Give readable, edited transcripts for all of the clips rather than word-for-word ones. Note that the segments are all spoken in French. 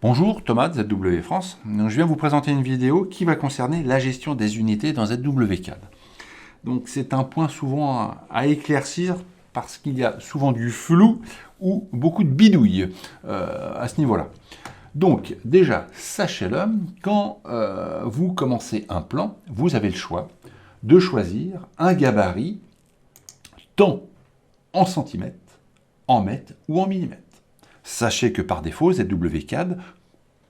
Bonjour, Thomas de ZW France. Donc, je viens vous présenter une vidéo qui va concerner la gestion des unités dans ZWCAD. Donc c'est un point souvent à éclaircir parce qu'il y a souvent du flou ou beaucoup de bidouilles à ce niveau-là. Donc déjà, sachez-le, quand vous commencez un plan, vous avez le choix de choisir un gabarit tant en centimètres, en mètres ou en millimètres. Sachez que par défaut, ZWCAD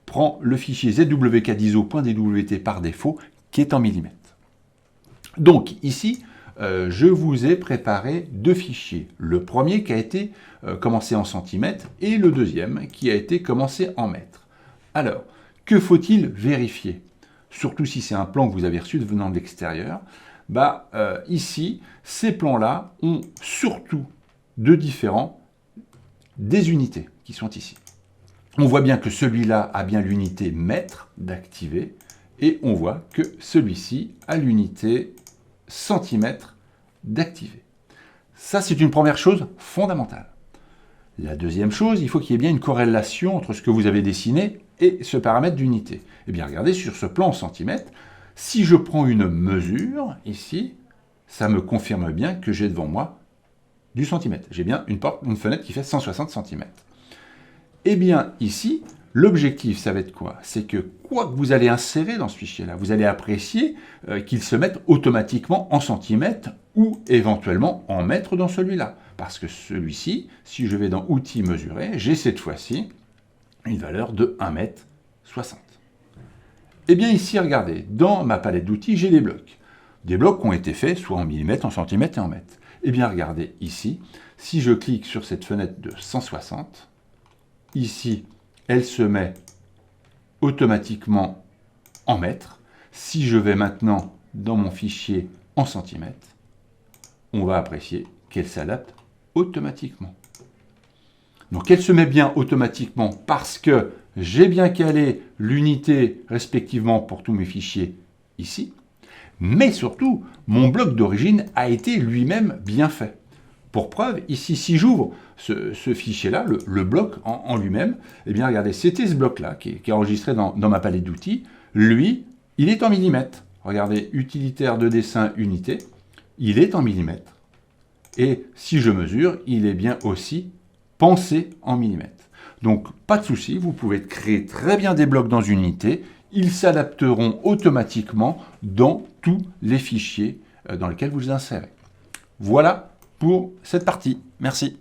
prend le fichier zwcad.iso.dwt par défaut qui est en millimètres. Donc ici, je vous ai préparé deux fichiers. Le premier qui a été commencé en centimètres et le deuxième qui a été commencé en mètres. Alors, que faut-il vérifier? Surtout si c'est un plan que vous avez reçu venant de l'extérieur. Ici, ces plans-là ont surtout deux différents des unités qui sont ici. On voit bien que celui-là a bien l'unité mètre d'activer et on voit que celui-ci a l'unité centimètre d'activer. Ça, c'est une première chose fondamentale. La deuxième chose, il faut qu'il y ait bien une corrélation entre ce que vous avez dessiné et ce paramètre d'unité. Eh bien, regardez sur ce plan en centimètres, si je prends une mesure ici, ça me confirme bien que j'ai devant moi du centimètre. J'ai bien une fenêtre qui fait 160 cm. Eh bien, ici, l'objectif, ça va être quoi? C'est que quoi que vous allez insérer dans ce fichier-là, vous allez apprécier qu'il se mette automatiquement en centimètres ou éventuellement en mètres dans celui-là. Parce que celui-ci, si je vais dans Outils mesurer, j'ai cette fois-ci une valeur de 1,60 m. Eh bien, ici, regardez, dans ma palette d'outils, j'ai des blocs. Des blocs qui ont été faits soit en millimètres, en centimètres et en mètres. Eh bien, regardez ici, si je clique sur cette fenêtre de 160, ici, elle se met automatiquement en mètres. Si je vais maintenant dans mon fichier en centimètres, on va apprécier qu'elle s'adapte automatiquement. Donc, elle se met bien automatiquement parce que j'ai bien calé l'unité respectivement pour tous mes fichiers ici. Mais surtout, mon bloc d'origine a été lui-même bien fait. Pour preuve, ici, si j'ouvre ce fichier-là, le bloc en lui-même, eh bien, regardez, c'était ce bloc-là qui est enregistré dans ma palette d'outils. Lui, il est en millimètres. Regardez, utilitaire de dessin unité, il est en millimètres. Et si je mesure, il est bien aussi pensé en millimètres. Donc, pas de souci, vous pouvez créer très bien des blocs dans une unité. Ils s'adapteront automatiquement dans tous les fichiers dans lesquels vous les insérez. Voilà pour cette partie. Merci.